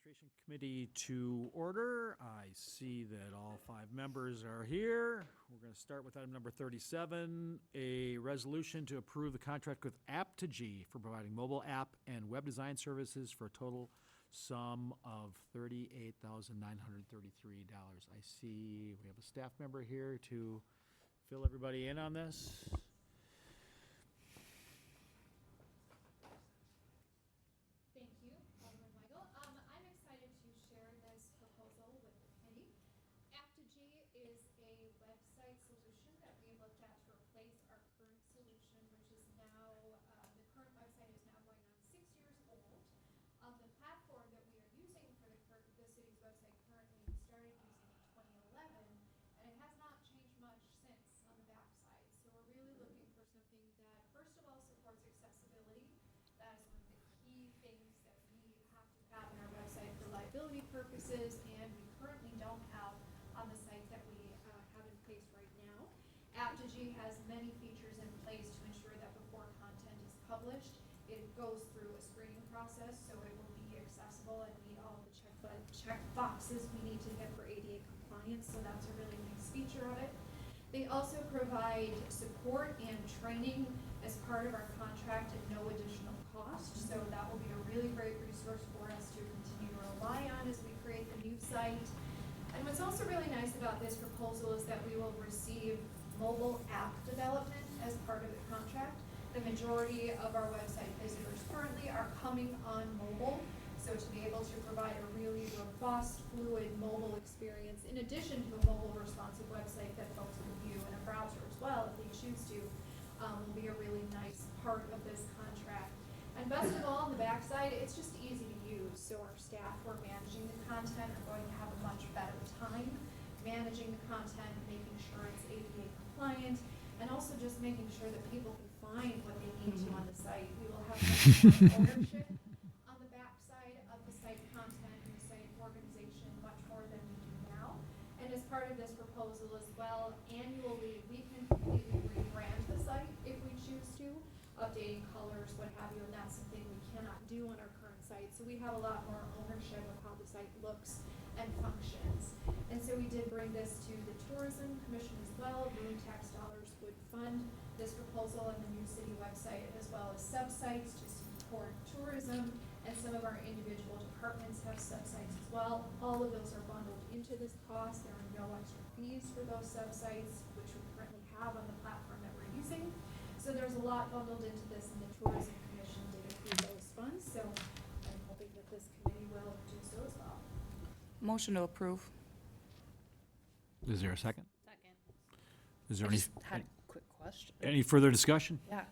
Administration Committee to order. I see that all 5 members are here. We're going to start with item number 37, a resolution to approve the contract with Aptigee for providing mobile app and web design services for a total sum of $38,933. I see we have a staff member here to fill everybody in on this. Thank you, Alderman Weigel. I'm excited to share this proposal with the committee. Aptigee is a website solution that we looked at to replace our current solution, which is now, the current website is now going on 6 years old. The platform that we are using for the city's website currently, we started using in 2011, and it has not changed much since on the backside. So we're really looking for something that, first of all, supports accessibility. That is one of the key things that we have to have on our website for liability purposes, and we currently don't have on the site that we have in place right now. Aptigee has many features in place to ensure that before content is published, it goes through a screening process, so it will be accessible and meet all the check boxes we need to hit for ADA compliance, so that's a really nice feature of it. They also provide support and training as part of our contract at no additional cost, so that will be a really great resource for us to continue to rely on as we create the new site. And what's also really nice about this proposal is that we will receive mobile app development as part of the contract. The majority of our website visitors currently are coming on mobile, so to be able to provide a really robust, fluid mobile experience, in addition to a mobile responsive website that folks can view in a browser as well if they choose to, will be a really nice part of this contract. And best of all, on the backside, it's just easy to use, so our staff who are managing the content are going to have a much better time managing the content, making sure it's ADA compliant, and also just making sure that people can find what they need to on the site. We will have much more ownership on the backside of the site content and the site organization, much more than we do now. And as part of this proposal as well, annually we can completely rebrand the site if we choose to, updating colors, what have you, and that's something we cannot do on our current site. So we have a lot more ownership of how the site looks and functions. And so we did bring this to the Tourism Commission as well. Room tax dollars would fund this proposal on the new city website, as well as sub-sites to support tourism, and some of our individual departments have sub-sites as well. All of those are bundled into this cost. There are no extra fees for those sub-sites, which we currently have on the platform that we're using. So there's a lot bundled into this, and the Tourism Commission did approve those funds, so I'm hoping that this committee will do so as well. Motion to approve. Is there a second? Second. Is there I any, just had a quick question. any further discussion? Yeah.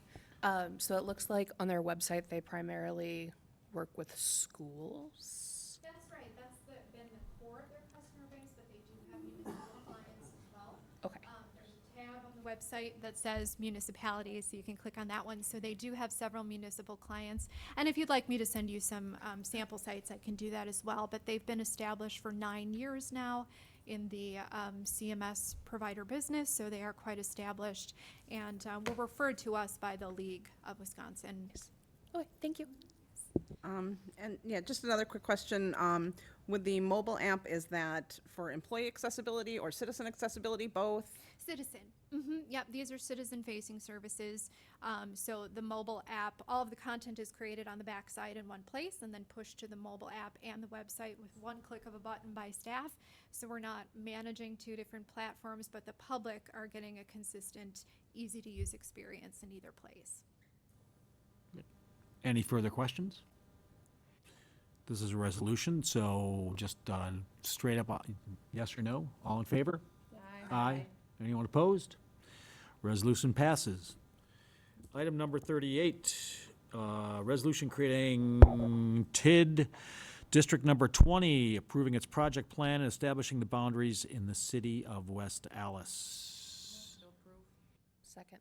So it looks like on their website, they primarily work with schools. That's right, that's been the core of their customer base, but they do have municipal clients as well. Okay. There's a tab on the website that says municipalities, so you can click on that one. So they do have several municipal clients. And if you'd like me to send you some sample sites, I can do that as well. But they've been established for 9 years now in the CMS provider business, so they are quite established and were referred to us by the League of Wisconsin. Okay, thank you. And yeah, just another quick question. With the mobile app, is that for employee accessibility or citizen accessibility, both? Citizen. Yep, these are citizen-facing services. So the mobile app, all of the content is created on the backside in one place and then pushed to the mobile app and the website with one click of a button by staff. So we're not managing 2 different platforms, but the public are getting a consistent, easy-to-use experience in either place. Any further questions? This is a resolution, so just straight up, yes or no? All in favor? Aye. Anyone opposed? Resolution passes. Item number 38, resolution creating TID District Number 20, approving its project plan and establishing the boundaries in the city of West Allis. Motion to approve. Second.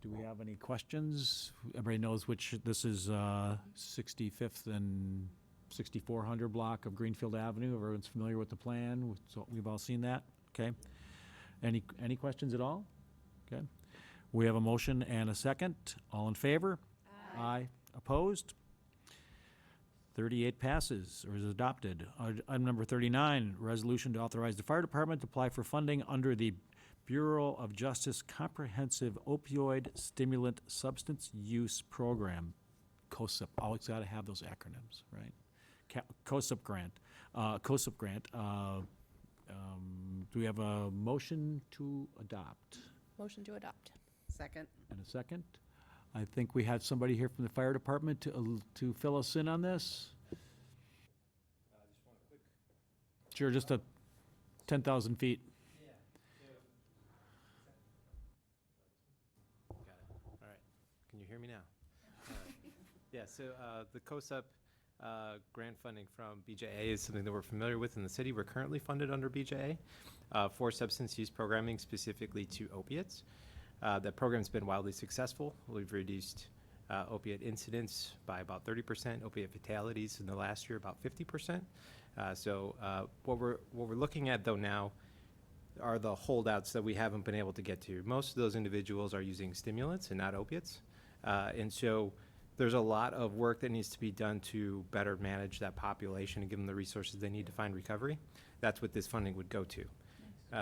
Do we have any questions? Everybody knows which, this is 65th and 6400 block of Greenfield Avenue. Everyone's familiar with the plan, so we've all seen that, okay? Any questions at all? Okay. We have a motion and a second. All in favor? Aye. Opposed? 38 passes or is adopted. Item number 39, resolution to authorize the fire department to apply for funding under the Bureau of Justice Comprehensive Opioid Stimulant Substance Use Program, COSUP. Always got to have those acronyms, right? COSUP grant. Do we have a motion to adopt? Motion to adopt. Second. And a second? I think we had somebody here from the fire department to fill us in on this. Sure, just a 10,000 feet. Got it. All right. Can you hear me now? All right. Yeah, so the COSUP grant funding from BJA is something that we're familiar with in the city. We're currently funded under BJA for substance use programming specifically to opiates. That program's been wildly successful. We've reduced opiate incidents by about 30%, opiate fatalities in the last year about 50%. What we're looking at though now are the holdouts that we haven't been able to get to. Most of those individuals are using stimulants and not opiates. And so there's a lot of work that needs to be done to better manage that population and give them the resources they need to find recovery. That's what this funding would go to.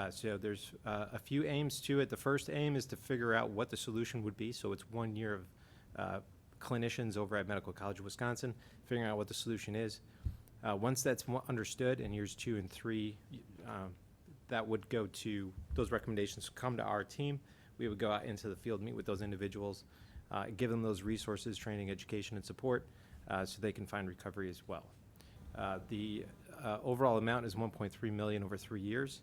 So there's a few aims to it. The first aim is to figure out what the solution would be. So it's 1 year of clinicians over at Medical College of Wisconsin figuring out what the solution is. Once that's understood in years 2 and 3, that would go to, those recommendations come to our team. We would go out into the field, meet with those individuals, give them those resources, training, education, and support so they can find recovery as well. The overall amount is $1.3 million over 3 years.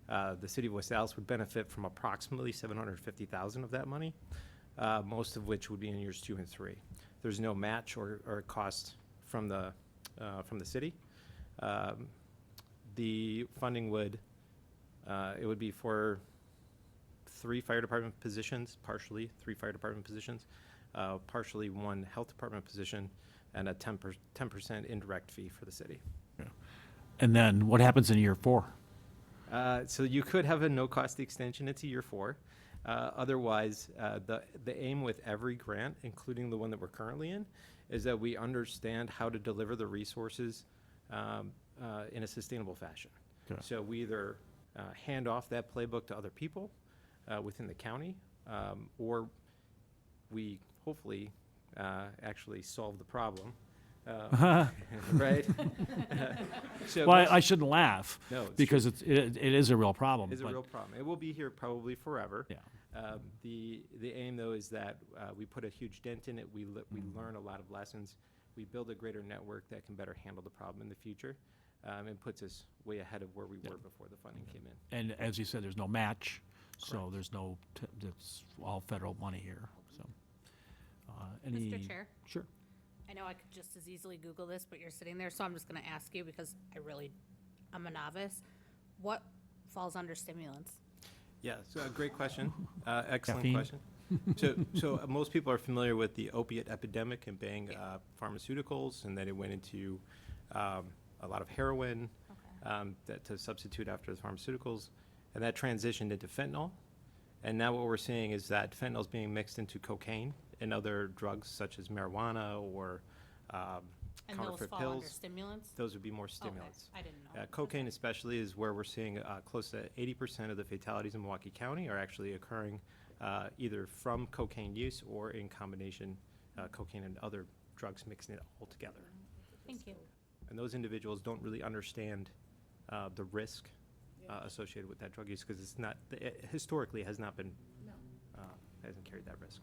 The city of West Allis would benefit from approximately $750,000 of that money, most of which would be in years 2 and 3. There's no match or cost from the city. The funding would it would be for 3 fire department positions, partially 3 fire department positions, partially 1 health department position, and a 10% indirect fee for the city. And then what happens in year 4? So you could have a no-cost extension into year 4. Otherwise, the aim with every grant, including the one that we're currently in, is that we understand how to deliver the resources in a sustainable fashion. Okay. So we either hand off that playbook to other people within the county, or we hopefully actually solve the problem. Right? So Well, I shouldn't laugh No, it's because it is a real problem. It's a but- real problem. It will be here probably forever. Yeah. The aim, though, is that we put a huge dent in it. We learn a lot of lessons. We build a greater network that can better handle the problem in the future, and puts us way ahead of where we were before the funding came in. And as you said, there's no match, so there's no, it's all federal money here, so. Any? Mr. Chair, Sure. I know I could just as easily Google this, but you're sitting there, so I'm just gonna ask you because I'm a novice. What falls under stimulants? Yeah, so a great question. Excellent Caffeine. question. So most people are familiar with the opiate epidemic and being pharmaceuticals, and then it went into a lot of heroin that to substitute after the pharmaceuticals, and that transitioned into fentanyl. And now what we're seeing is that fentanyl is being mixed into cocaine and other drugs such as marijuana or And those counterfeit fall under pills. stimulants? Those would be more Okay, stimulants. I didn't know. Cocaine especially is where we're seeing close to 80% of the fatalities in Milwaukee County are actually occurring either from cocaine use or in combination, cocaine and other drugs mixing it all together. Thank you. And those individuals don't really understand the risk associated with that drug use because it's not, it historically has not been, hasn't carried that risk.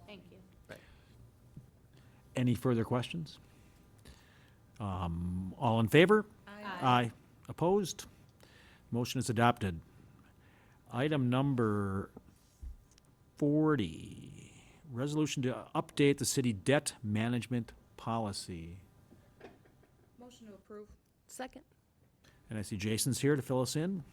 Thank you. Right. Any further questions? All in favor? Aye. Opposed? Motion is adopted. Item number 40, resolution to update the city debt management policy. Motion to approve. Second. And I see Jason's here to fill us in.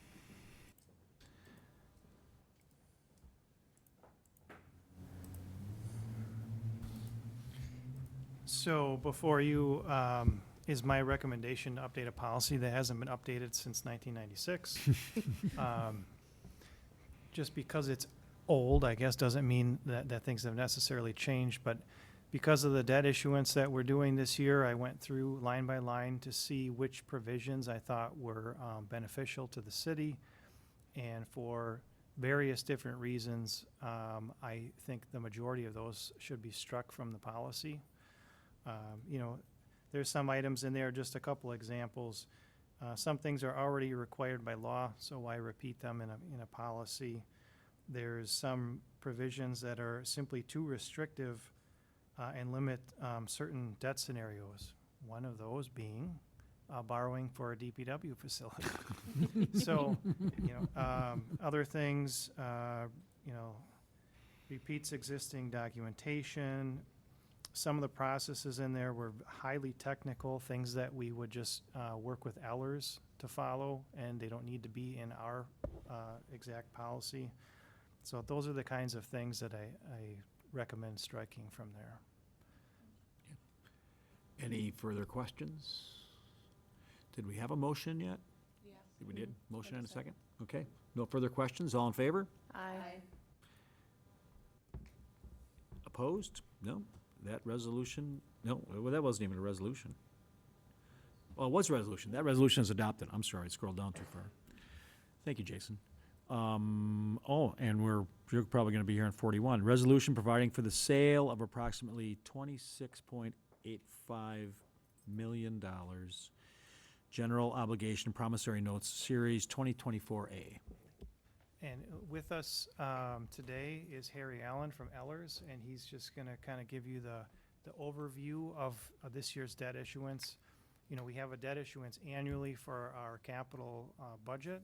So before you is my recommendation to update a policy that hasn't been updated since 1996. Just because it's old, I guess, doesn't mean that things have necessarily changed, but Because of the debt issuance that we're doing this year, I went through line by line to see which provisions I thought were beneficial to the city. And for various different reasons, I think the majority of those should be struck from the policy. You know, there's some items in there, just a couple examples. Some things are already required by law, so why repeat them in a policy? There's some provisions that are simply too restrictive and limit certain debt scenarios. One of those being borrowing for a DPW facility. So, you know, other things, you know, repeats existing documentation. Some of the processes in there were highly technical, things that we would just work with Ellers to follow, and they don't need to be in our exact policy. So those are the kinds of things that I recommend striking from there. Any further questions? Did we have a motion yet? Yes. We did. Motion and a second? Okay. No further questions? All in favor? Aye. Opposed? No. That resolution, no, well, that wasn't even a resolution. Well, it was a resolution. That resolution is adopted. I'm sorry, I scrolled down too far. Thank you, Jason. Oh, and you're probably gonna be here in 41. Resolution providing for the sale of approximately $26.85 million general obligation promissory notes, Series 2024A. And with us today is Harry Allen from Ellers, and he's just going to kind of give you the overview of this year's debt issuance. You know, we have a debt issuance annually for our capital budget.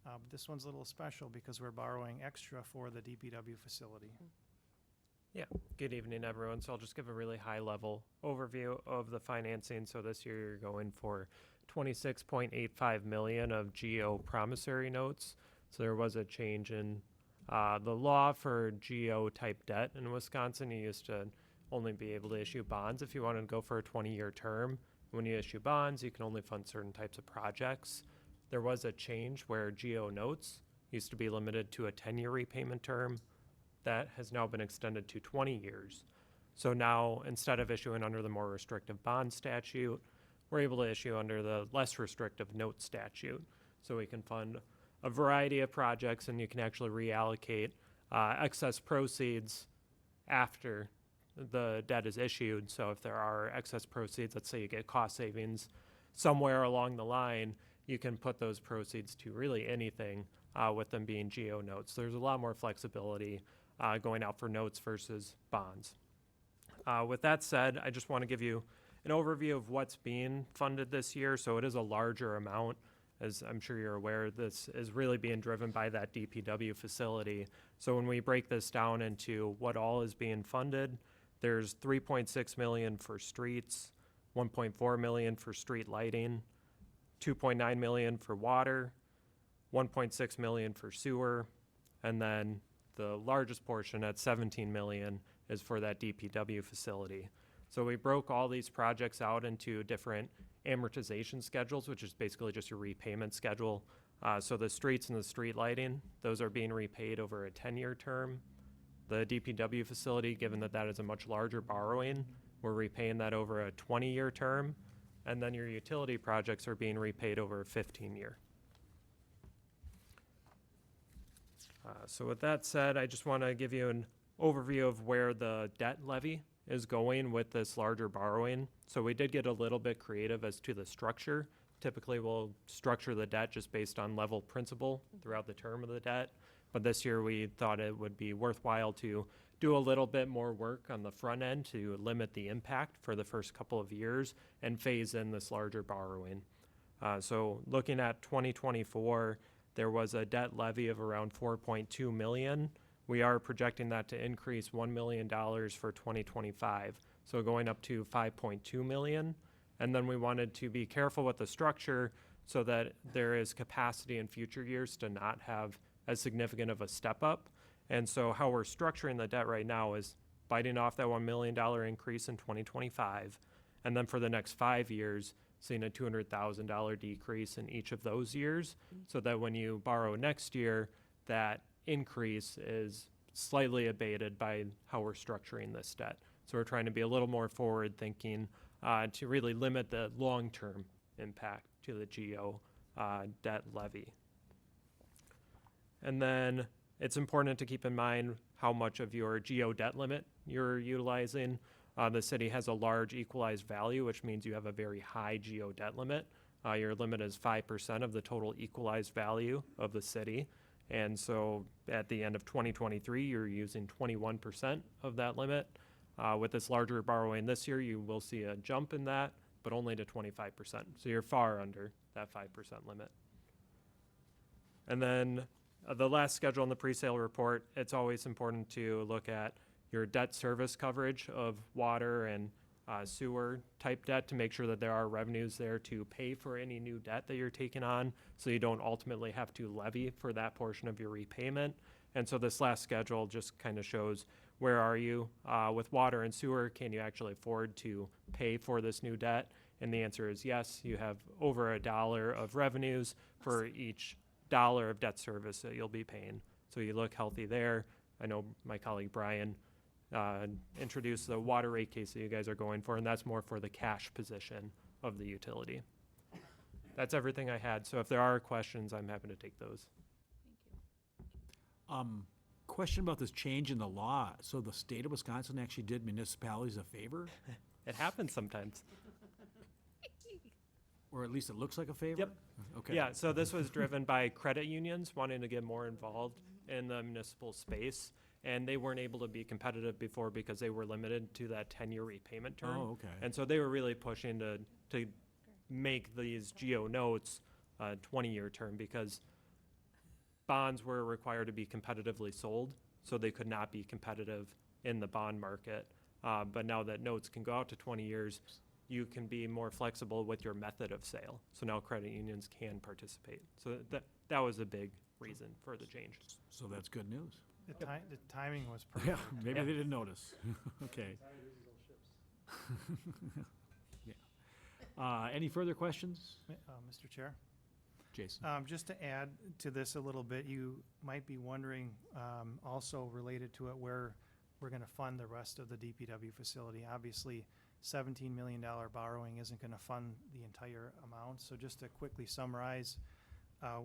But this one's a little special because we're borrowing extra for the DPW facility. Yeah, good evening, everyone. So I'll just give a really high-level overview of the financing. So this year you're going for $26.85 million of GO promissory notes. So there was a change in the law for GO-type debt in Wisconsin. You used to only be able to issue bonds if you wanted to go for a 20-year term. When you issue bonds, you can only fund certain types of projects. There was a change where GO notes used to be limited to a 10-year repayment term. That has now been extended to 20 years. So now, instead of issuing under the more restrictive bond statute, we're able to issue under the less restrictive note statute. So we can fund a variety of projects, and you can actually reallocate excess proceeds after the debt is issued. So if there are excess proceeds, let's say you get cost savings somewhere along the line, you can put those proceeds to really anything with them being GO notes. There's a lot more flexibility going out for notes versus bonds. With that said, I just want to give you an overview of what's being funded this year. So it is a larger amount. As I'm sure you're aware, this is really being driven by that DPW facility. So when we break this down into what all is being funded, there's $3.6 million for streets, $1.4 million for street lighting, $2.9 million for water, $1.6 million for sewer, and then the largest portion at $17 million is for that DPW facility. So we broke all these projects out into different amortization schedules, which is basically just your repayment schedule. So the streets and the street lighting, those are being repaid over a 10-year term. The DPW facility, given that that is a much larger borrowing, we're repaying that over a 20-year term. And then your utility projects are being repaid over a 15-year. So with that said, I just want to give you an overview of where the debt levy is going with this larger borrowing. So we did get a little bit creative as to the structure. Typically, we'll structure the debt just based on level principal throughout the term of the debt. But this year, we thought it would be worthwhile to do a little bit more work on the front end to limit the impact for the first couple of years and phase in this larger borrowing. So looking at 2024, there was a debt levy of around $4.2 million. We are projecting that to increase $1 million for 2025, so going up to $5.2 million. And then we wanted to be careful with the structure so that there is capacity in future years to not have as significant of a step up. And so how we're structuring the debt right now is biting off that $1 million increase in 2025, and then for the next 5 years, seeing a $200,000 decrease in each of those years, so that when you borrow next year, that increase is slightly abated by how we're structuring this debt. So we're trying to be a little more forward-thinking to really limit the long-term impact to the GO debt levy. And then it's important to keep in mind how much of your GO debt limit you're utilizing. The city has a large equalized value, which means you have a very high GO debt limit. Your limit is 5% of the total equalized value of the city. And so at the end of 2023, you're using 21% of that limit. With this larger borrowing this year, you will see a jump in that, but only to 25%. So you're far under that 5% limit. And then the last schedule in the presale report, it's always important to look at your debt service coverage of water and sewer type debt to make sure that there are revenues there to pay for any new debt that you're taking on, so you don't ultimately have to levy for that portion of your repayment. And so this last schedule just kind of shows where are you with water and sewer. Can you actually afford to pay for this new debt? And the answer is yes. You have over $1 of revenues for each $1 of debt service that you'll be paying. So you look healthy there. I know my colleague Brian introduced the water rate case that you guys are going for, and that's more for the cash position of the utility. That's everything I had. So if there are questions, I'm happy to take those. Question about this change in the law. So the state of Wisconsin actually did municipalities a favor? It happens sometimes. Or at least it looks like a favor? Yep. Okay. Yeah, so this was driven by credit unions wanting to get more involved in the municipal space, and they weren't able to be competitive before because they were limited to that 10-year repayment term. Oh, okay. And so they were really pushing to make these GO notes a 20-year term because bonds were required to be competitively sold, so they could not be competitive in the bond market. But now that notes can go out to 20 years, you can be more flexible with your method of sale. So now credit unions can participate. So that was a big reason for the change. So that's good news. The timing was Yeah, perfect. maybe they didn't notice. Okay. Yeah. Any further questions? Mr. Chair? Jason? Just to add to this a little bit, you might be wondering, also related to it, where we're gonna fund the rest of the DPW facility. Obviously, $17 million borrowing isn't gonna fund the entire amount, so just to quickly summarize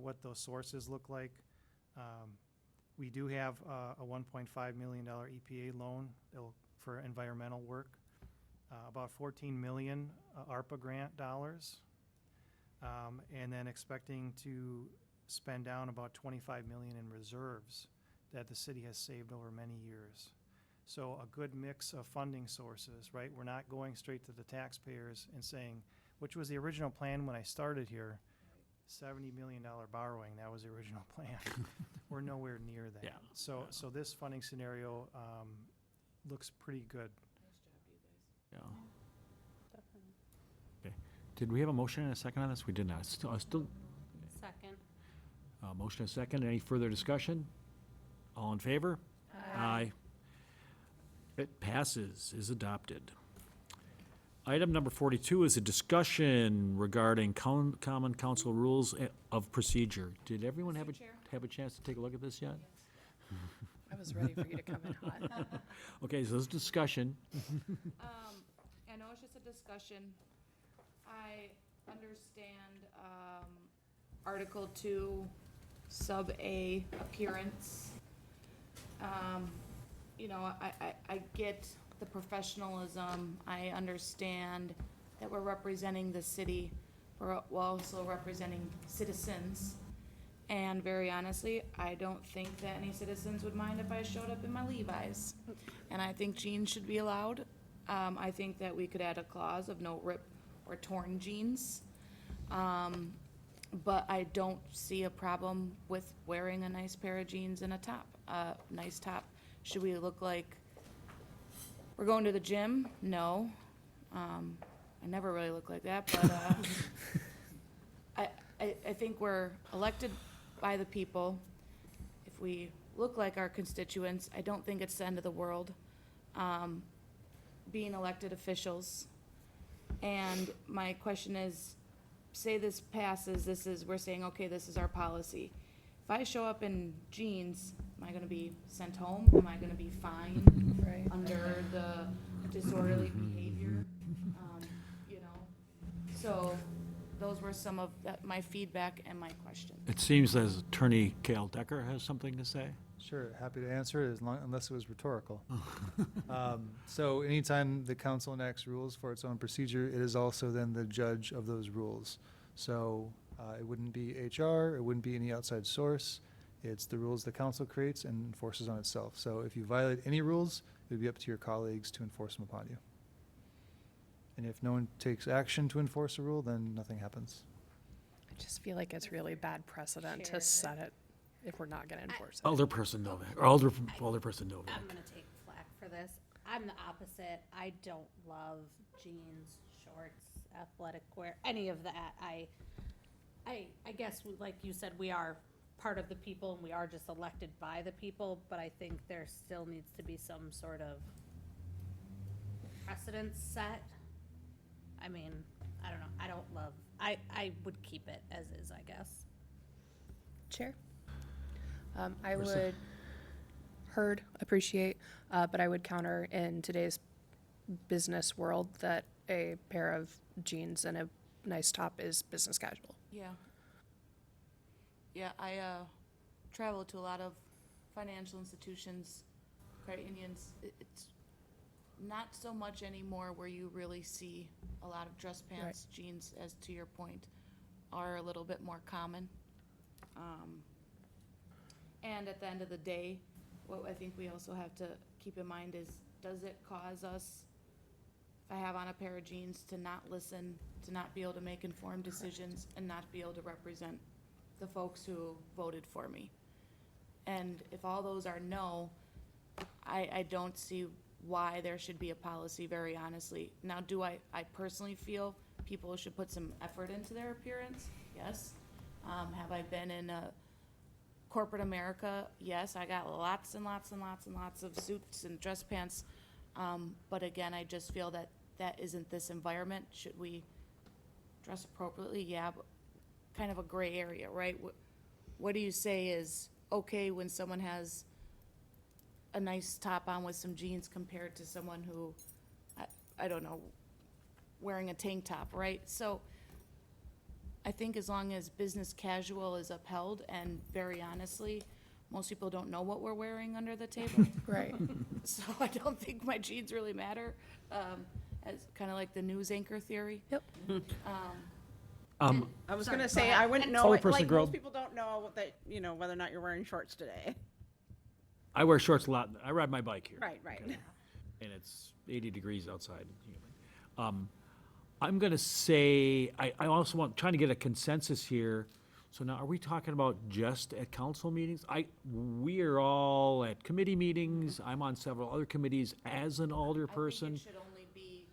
what those sources look like. We do have a $1.5 million EPA loan for environmental work, about $14 million ARPA grant dollars, and then expecting to spend down about $25 million in reserves that the city has saved over many years. So a good mix of funding sources, right? We're not going straight to the taxpayers and saying, which was the original plan when I started here, $70 million borrowing, that was the original plan. We're nowhere near that. Yeah. So this funding scenario looks pretty good. Yeah. Okay. Did we have a motion and a second on this? We did not. Still, Second. motion and a second. Any further discussion? All in favor? Aye. It passes, is adopted. Item number 42 is a discussion regarding common council rules of procedure. Did everyone have a chance to take a look at this yet? I was ready for you to come in hot. Okay, so this is discussion. I know it's just a discussion. I understand, Article 2, Sub A, appearance. You know, I get the professionalism. I understand that we're representing the city. We're also representing citizens. And very honestly, I don't think that any citizens would mind if I showed up in my Levi's. And I think jeans should be allowed. I think that we could add a clause of no rip or torn jeans. But I don't see a problem with wearing a nice pair of jeans and a top, nice top. Should we look like we're going to the gym? No. I never really look like that, but I think we're elected by the people. If we look like our constituents, I don't think it's the end of the world, being elected officials. And my question is, say this passes, we're saying, okay, this is our policy. If I show up in jeans, am I gonna be sent home? Am I gonna be fined Right. under the disorderly behavior, you know. So those were some of my feedback and my questions. It seems as Attorney Cale Decker has something to say. Sure, happy to answer it unless it was rhetorical. So anytime the council enacts rules for its own procedure, it is also then the judge of those rules. So it wouldn't be HR, it wouldn't be any outside source. It's the rules the council creates and enforces on itself. So if you violate any rules, it would be up to your colleagues to enforce them upon you. And if no one takes action to enforce a rule, then nothing happens. I just feel like it's really bad precedent Share to set it if we're not gonna enforce it. Alderperson Novak, or Alderperson Novak. I'm gonna take flack for this. I'm the opposite. I don't love jeans, shorts, athletic wear, any of that. I guess, like you said, we are part of the people and we are just elected by the people, but I think there still needs to be some sort of precedent set. I mean, I don't know. I don't love, I would keep it as is, I guess. Chair? I would appreciate, but I would counter in today's business world that a pair of jeans and a nice top is business casual. Yeah. Yeah, I travel to a lot of financial institutions, credit unions. It's not so much anymore where you really see a lot of dress pants, jeans, as to your point, are a little bit more common. And at the end of the day, what I think we also have to keep in mind is, does it cause us, if I have on a pair of jeans, to not listen, to not be able to make informed decisions, and not be able to represent the folks who voted for me? And if all those are no, I don't see why there should be a policy, very honestly. Now, do I personally feel people should put some effort into their appearance? Yes. Have I been in a corporate America? Yes, I got lots and lots and lots and lots of suits and dress pants. But again, I just feel that that isn't this environment. Should we dress appropriately? Yeah, but kind of a gray area, right? What do you say is okay when someone has a nice top on with some jeans compared to someone who, I don't know, wearing a tank top, right? So I think as long as business casual is upheld, and very honestly, most people don't know what we're wearing under the table. Right. So I don't think my jeans really matter, as kind of like the news anchor theory. Yep. I was Sorry, gonna go say, ahead. I wouldn't know, Alderperson like, Grove. most people don't know that, you know, whether or not you're wearing shorts today. I wear shorts a lot. I ride my bike here. Right, right. And it's 80 degrees outside. I'm going to say, I also trying to get a consensus here. So now, are we talking about just at council meetings? We are all at committee meetings. I'm on several other committees as an I alderperson. think it should only be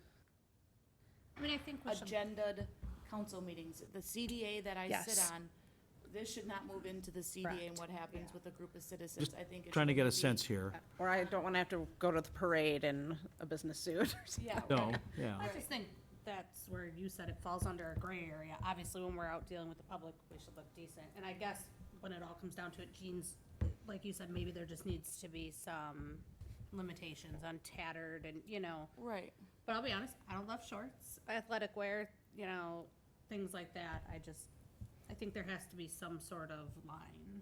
I mean, I think we should. agended council meetings. The CDA that I sit Yes. on, this should not move into the CDA and what happens with a group of citizens. I think it Trying to should get a only be- sense here. Or I don't wanna have to go to the parade in a business suit or something. Yeah. No, right. yeah. I just think that's where you said it falls under a gray area. Obviously, when we're out dealing with the public, we should look decent. And I guess when it all comes down to it, jeans, like you said, maybe there just needs to be some limitations on tattered and, you know. Right. But I'll be honest, I don't love shorts, athletic wear, you know, things like that. I think there has to be some sort of line.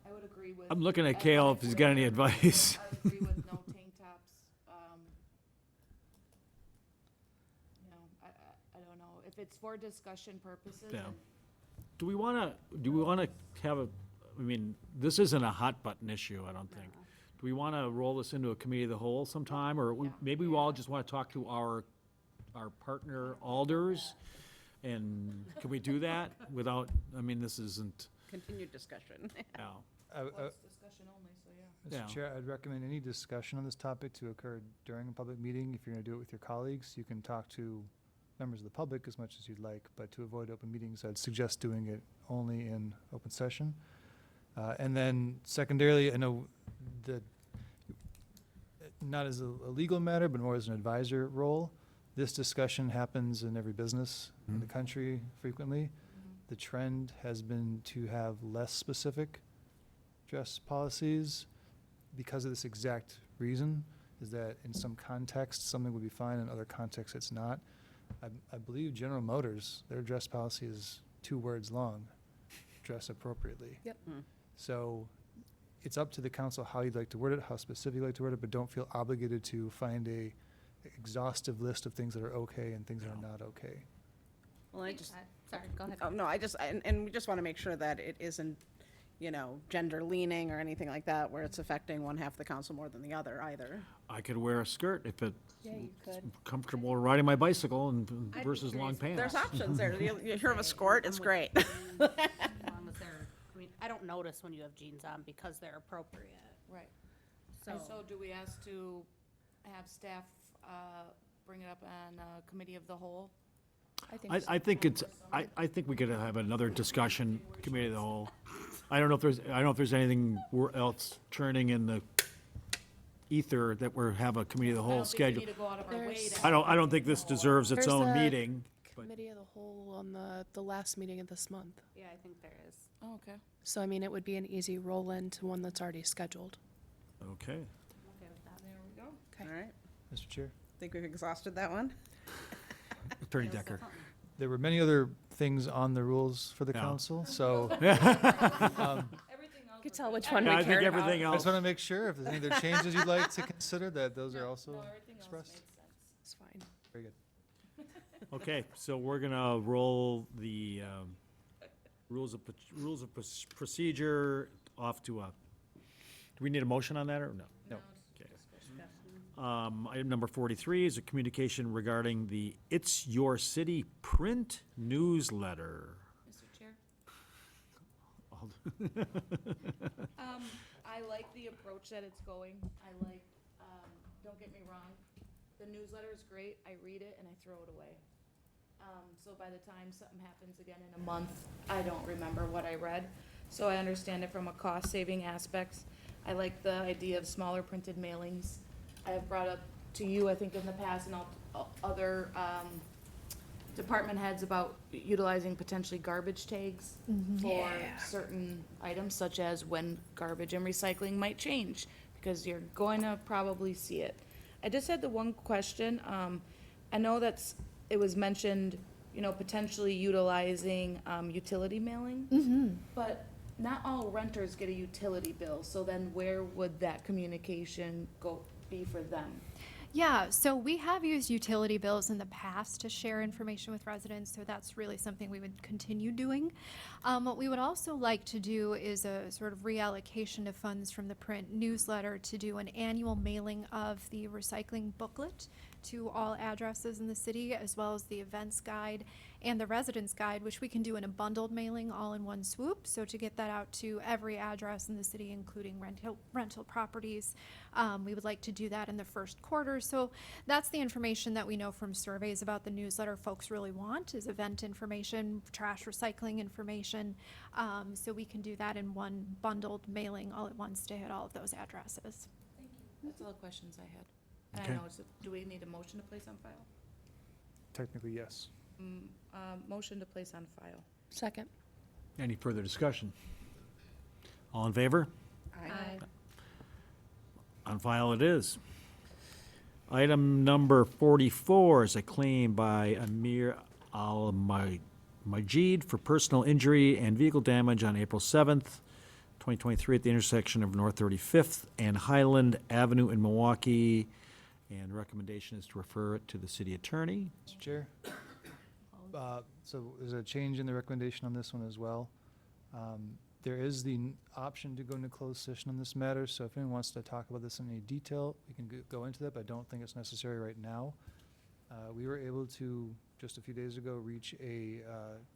I would agree with. I'm looking at Cale if he's got any advice. I would agree with no tank tops. You know, I don't know. If it's for discussion purposes. Yeah. and- Do we want to have a, I mean, this isn't a hot button issue, I don't think. Do we want to roll this into a committee of the whole sometime, or maybe we all just want to talk to our partner alders? And can we do that without, I mean, this isn't, Continued discussion. yeah. Well, it's discussion only, so yeah. Yeah. Mr. Chair, I'd recommend any discussion on this topic to occur during a public meeting. If you're going to do it with your colleagues, you can talk to members of the public as much as you'd like, but to avoid open meetings, I'd suggest doing it only in open session. And then secondarily, I know that, not as a legal matter, but more as an advisor role, this discussion happens in every business in the country frequently. The trend has been to have less specific dress policies because of this exact reason, is that in some contexts, something would be fine, in other contexts, it's not. I believe General Motors, their dress policy is 2 words long, dress appropriately. Yep. So it's up to the council how you'd like to word it, how specific you'd like to word it, but don't feel obligated to find a exhaustive list of things that are okay and things that are not okay. Well, I just, Sorry, go ahead. oh, no, and we just want to make sure that it isn't, gender leaning or anything like that, where it's affecting one half of the council more than the other either. I could wear a skirt if it's Yeah, you could. comfortable riding my bicycle and versus long pants. There's options there. You hear of a skirt, it's great. As long as they're, I mean, I don't notice when you have jeans on because they're appropriate. Right. So, So do we ask to have staff bring it up on committee of the whole? I think I think we could have another discussion, committee of the whole. I don't know if there's anything else churning in the ether that we're, have a committee of the I whole don't think we scheduled. need to go out of our way There's- to. I don't think this deserves its There's own a meeting. but- Committee of the whole on the last meeting of this month. yeah, I think there is. Oh, okay. So, I mean, it would be an easy roll-in to one that's already scheduled. Okay. I'm okay with that. There we go. Okay. All right, Mr. Chair? think we've exhausted that one? Attorney Decker. There were many other things on the rules for the Yeah. council, so Everything else. You could was tell good. which one Yeah, we I think cared about. everything I else. just want to make sure if there's any other changes you'd like to consider, that those are also No, everything else expressed. made sense. It's fine. Very good. Okay, so we're gonna roll the rules of procedure off to a, do we need a motion on that or no? No. Okay. Item number 43 is a communication regarding the It's Your City print newsletter. Mr. Chair? I'll- I like the approach that it's going. I like, don't get me wrong, the newsletter is great. I read it and I throw it away. So by the time something happens again in a month, I don't remember what I read. So I understand it from a cost-saving aspect. I like the idea of smaller printed mailings. I have brought up to you, I think in the past, and other department heads about utilizing potentially garbage tags for certain items, such as when garbage and recycling might change, because you're going to probably see it. I just had the one question. I know it was mentioned, potentially utilizing utility mailing. But not all renters get a utility bill, so then where would that communication be for them? Yeah, so we have used utility bills in the past to share information with residents, so that's really something we would continue doing. What we would also like to do is a sort of reallocation of funds from the print newsletter to do an annual mailing of the recycling booklet to all addresses in the city, as well as the events guide and the residence guide, which we can do in a bundled mailing all in one swoop. So to get that out to every address in the city, including rental properties, we would like to do that in the first quarter. So that's the information that we know from surveys about the newsletter folks really want, is event information, trash recycling information. So we can do that in one bundled mailing all at once to hit all of those addresses. Thank you. That's all the questions I had. And Okay. I know, do we need a motion to place on file? Technically, yes. Motion to place on file. Second. Any further discussion? All in favor? Aye. On file it is. Item number 44 is a claim by Amir Al-Majid for personal injury and vehicle damage on April 7th, 2023 at the intersection of North 35th and Highland Avenue in Milwaukee. And the recommendation is to refer it to the city attorney. Mr. Chair? So there's a change in the recommendation on this one as well. There is the option to go into closed session on this matter, so if anyone wants to talk about this in any detail, we can go into that, but I don't think it's necessary right now. We were able to, just a few days ago, reach a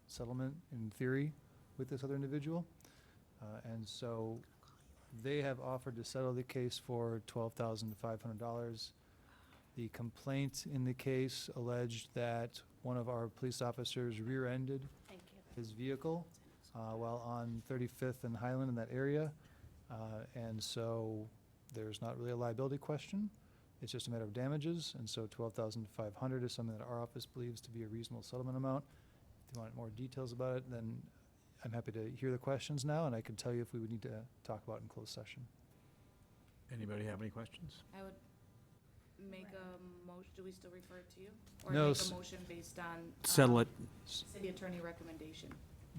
settlement in theory with this other individual. And so they have offered to settle the case for $12,500. The complaint in the case alleged that one of our police officers rear-ended Thank you. his vehicle while on 35th and Highland in that area. And so there's not really a liability question. It's just a matter of damages. And so $12,500 is something that our office believes to be a reasonable settlement amount. If you want more details about it, then I'm happy to hear the questions now, and I can tell you if we would need to talk about it in closed session. Anybody have any questions? I would make a motion, do we still refer it to you? Or No, make s- a motion based on? Settle it. City attorney recommendation.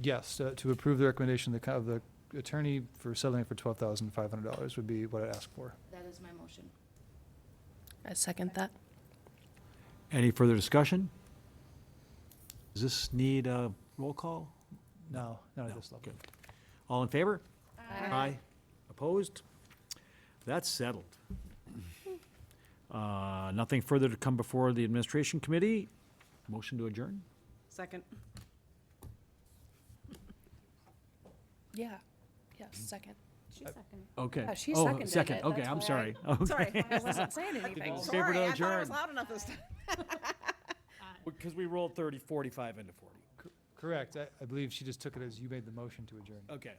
Yes, to approve the recommendation of the attorney for settling for $12,500 would be what I'd ask for. That is my motion. I second that. Any further discussion? Does this need a roll call? No, not at No, this level. good. All in favor? Aye. Opposed? That's settled. Nothing further to come before the administration committee. Motion to adjourn? Second. Yeah. Yes, second. She seconded. Okay. Yeah, she Oh, seconded second. it. Okay, That's I'm why sorry. I Okay. wasn't saying anything. Favor Sorry, to I thought I was adjourn. loud enough this time. Because we rolled 45 into 40. Correct. I believe she just took it as you made the motion to adjourn. Okay.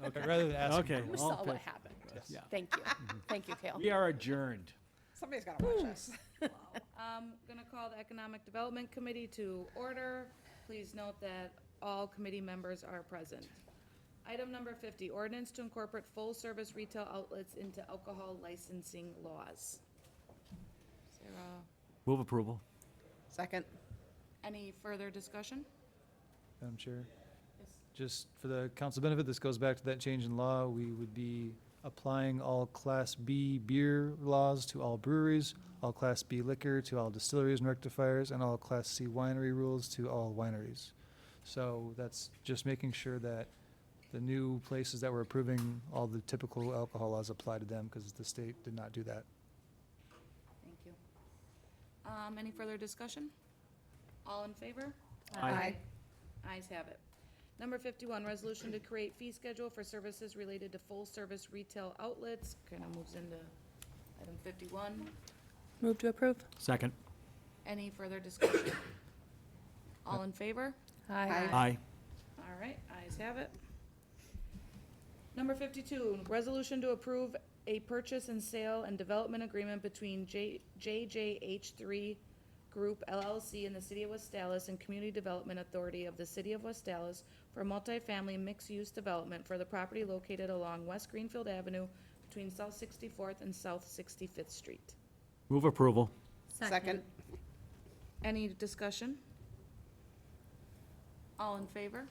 Okay. Rather than asking. Okay. We all saw in what fa- happened. Yeah. Thank you. Thank you, Kale. We are adjourned. Somebody's gotta watch us. Gonna call the Economic Development Committee to order. Please note that all committee members are present. Item number 50, ordinance to incorporate full-service retail outlets into alcohol licensing laws. Sarah, Move approval. Second. any further discussion? Madam Chair. Yes. Just for the council benefit, this goes back to that change in law. We would be applying all Class B beer laws to all breweries, all Class B liquor to all distilleries and rectifiers, and all Class C winery rules to all wineries. So that's just making sure that the new places that we're approving, all the typical alcohol laws apply to them, because the state did not do that. Thank you. Any further discussion? All in favor? Aye. Ayes have it. Number 51, resolution to create fee schedule for services related to full-service retail outlets. Kind of moves into item 51. Move to approve. Second. Any further discussion? All in favor? Aye. Aye. All right, ayes have it. Number 52, resolution to approve a purchase and sale and development agreement between JJH3 Group LLC and the City of West Dallas and Community Development Authority of the City of West Dallas for multifamily mixed-use development for the property located along West Greenfield Avenue between South 64th and South 65th Street. Move approval. Second. Any discussion? All in favor?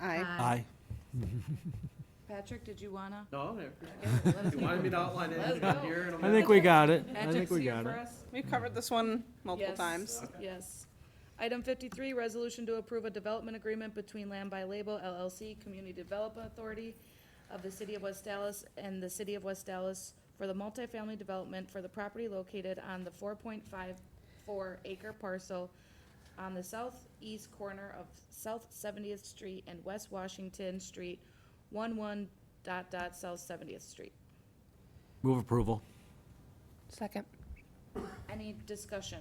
Aye. Aye. Patrick, did you wanna? No, I'm there. Let's You wanted me to outline Let's anything out go. here? I think we got it. I think Patrick's we here got for it. us? We've covered this one multiple Yes, times. Yes. Item 53, resolution to approve a development agreement between Land by Label LLC, Community Development Authority of the City of West Dallas and the City of West Dallas for the multifamily development for the property located on the 4.54 acre parcel on the southeast corner of South 70th Street and West Washington Street, 11 ... South 70th Street. Move approval. Second. Any discussion?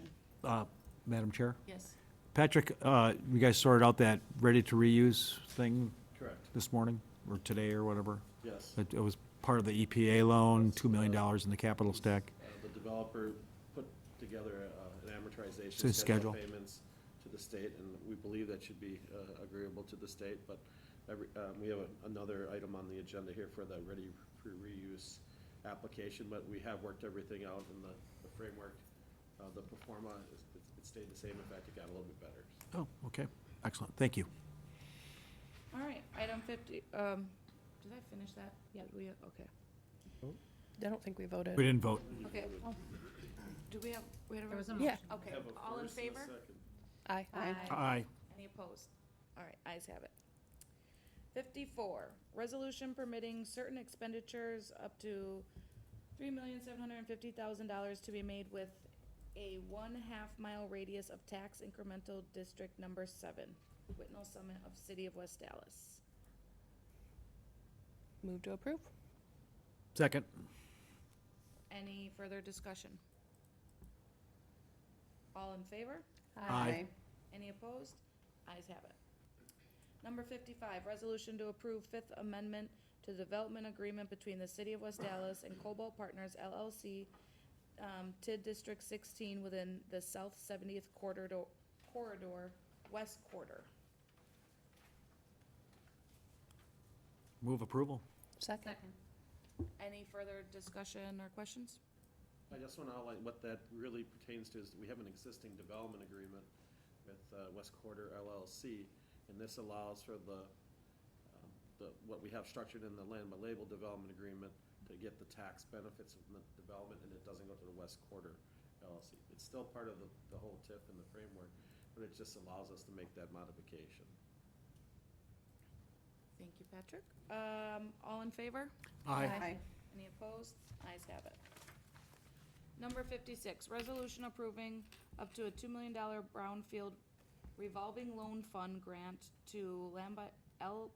Madam Chair? Yes. Patrick, you guys sorted out that ready-to-reuse thing Correct, this morning, or today, or whatever? yes. It was part of the EPA loan, $2 million in the capital stack. The developer put together an amortization So schedule. schedule of payments to the state, and we believe that should be agreeable to the state, but we have another item on the agenda here for the ready for reuse application, but we have worked everything out in the framework. The pro forma, it stayed the same, in fact, it got a little bit better. Oh, okay. Excellent. Thank you. All right, item 50, did I finish that? Yeah, okay. I don't think we voted. We didn't vote. Okay. Do we have, There was a Yeah. okay, all in favor? Aye. Aye. Any opposed? All right, ayes have it. 54, resolution permitting certain expenditures up to $3,750,000 to be made with a 1/2 mile radius of tax incremental district number 7, Whitnall Summit of City of West Dallas. Move to approve. Second. Any further discussion? All in favor? Aye. Any opposed? Ayes have it. Number 55, resolution to approve Fifth Amendment to the Development Agreement between the City of West Dallas and Cobalt Partners LLC, TID District 16 within the South 70th Corridor, West Quarter. Move approval. Second. Any further discussion or questions? I just want to outline what that really pertains to is we have an existing development agreement with West Quarter LLC, and this allows for what we have structured in the land by label development agreement to get the tax benefits of the development, and it doesn't go to the West Quarter LLC. It's still part of the whole TIF and the framework, but it just allows us to make that modification. Thank you, Patrick. All in favor? Aye. Any opposed? Ayes have it. Number 56, resolution approving up to a $2 million brownfield revolving loan fund grant to Land by L,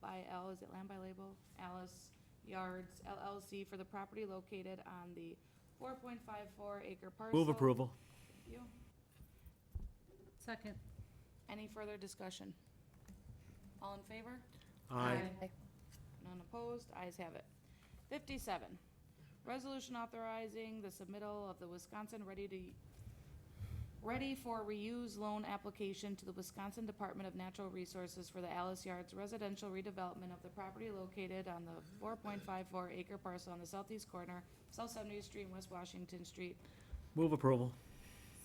is it Land by Label? Alice Yards LLC for the property located on the 4.54 acre parcel. Move approval. Thank you. Second. Any further discussion? All in favor? Aye. None opposed, ayes have it. 57, resolution authorizing the submittal of the Wisconsin Ready for Reuse loan application to the Wisconsin Department of Natural Resources for the Alice Yards residential redevelopment of the property located on the 4.54 acre parcel on the southeast corner, South 70th Street and West Washington Street. Move approval.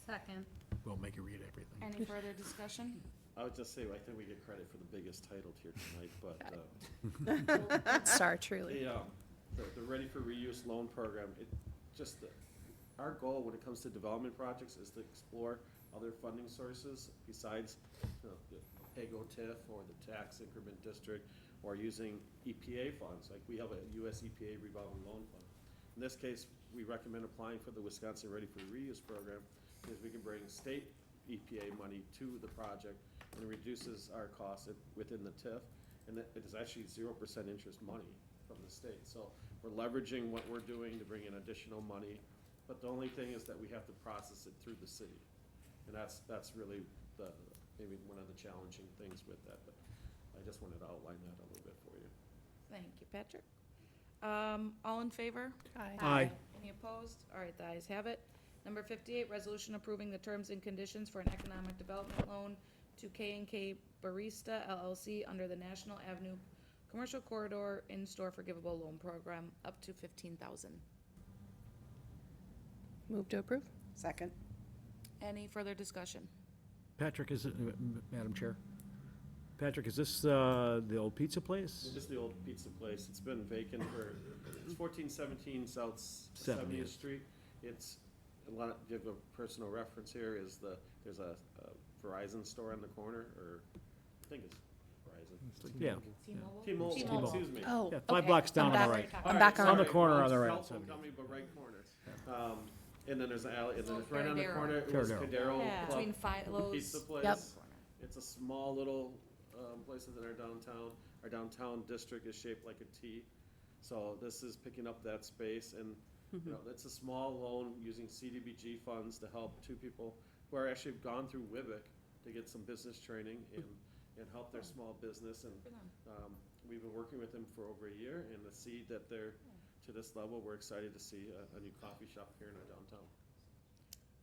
Second. We'll make you read everything. Any further discussion? I would just say, I think we get credit for the biggest title here tonight, but Star, truly. the Ready for Reuse loan program, our goal when it comes to development projects is to explore other funding sources besides the PAYGO TIF or the tax increment district, or using EPA funds, like we have a US EPA revolving loan fund. In this case, we recommend applying for the Wisconsin Ready for Reuse program, because we can bring state EPA money to the project, and it reduces our costs within the TIF, and it is actually 0% interest money from the state. So we're leveraging what we're doing to bring in additional money, but the only thing is that we have to process it through the city. And that's really maybe one of the challenging things with that, but I just wanted to outline that a little bit for you. Thank you, Patrick. All in favor? Aye. Any opposed? All right, the ayes have it. Number 58, resolution approving the terms and conditions for an economic development loan to K&K Barista LLC under the National Avenue Commercial Corridor In-Store Forgivable Loan Program, up to $15,000. Move to approve? Second. Any further discussion? Patrick, Madam Chair? Patrick, is this the old pizza place? This is the old pizza place. It's been vacant it's 1417 South 70th Street. It's, give a personal reference here, there's a Verizon store on the corner, or I think it's Verizon. Yeah. T-Mobile? T-Mobile, excuse me. Oh, Yeah, 5 okay. blocks down I'm on the back- right. I'm back Alright, on. the sorry. corner Well, on the it's right, telephone 70th. company, but right corner. And then there's an alley, and then So it's right on the Cardero. corner, it was Cardero. Cardero Yeah. Club Between Philo's. Pizza place. Yep. It's a small little places in our downtown. Our downtown district is shaped like a T. So this is picking up that space, and it's a small loan using CDBG funds to help two people who are actually gone through WIBIC to get some business training and help their small business. And we've been working with them for over a year, and to see that they're to this level, we're excited to see a new coffee shop here in our downtown.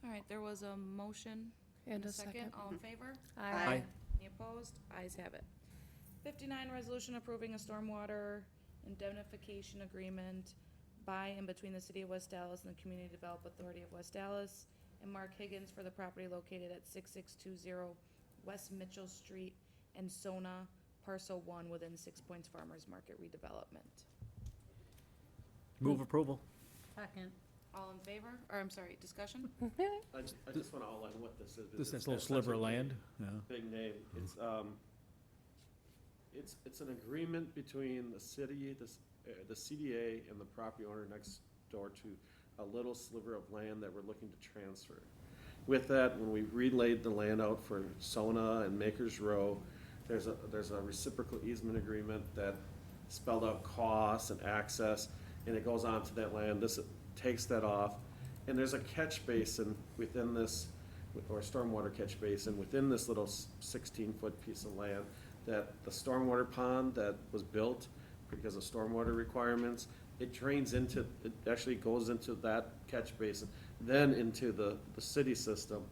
All right, there was a motion And a second. All in favor? Aye. Any opposed? Ayes have it. 59, resolution approving a stormwater indemnification agreement by and between the City of West Dallas and the Community Development Authority of West Dallas and Mark Higgins for the property located at 6620 West Mitchell Street and Sona, Parcel 1 within 6 Points Farmers Market redevelopment. Move approval. Second. All in favor? Or, I'm sorry, discussion? I just want to outline what this is. This because little it's such a sliver of land? Yeah. Big name. It's an agreement between the city, the CDA, and the property owner next door to a little sliver of land that we're looking to transfer. With that, when we relayed the land out for Sona and Makers Row, there's a reciprocal easement agreement that spelled out costs and access, and it goes on to that land. This takes that off, and there's a catch basin within this, or stormwater catch basin within this little 16-foot piece of land, that the stormwater pond that was built because of stormwater requirements, it drains into, it actually goes into that catch basin, then into the city system.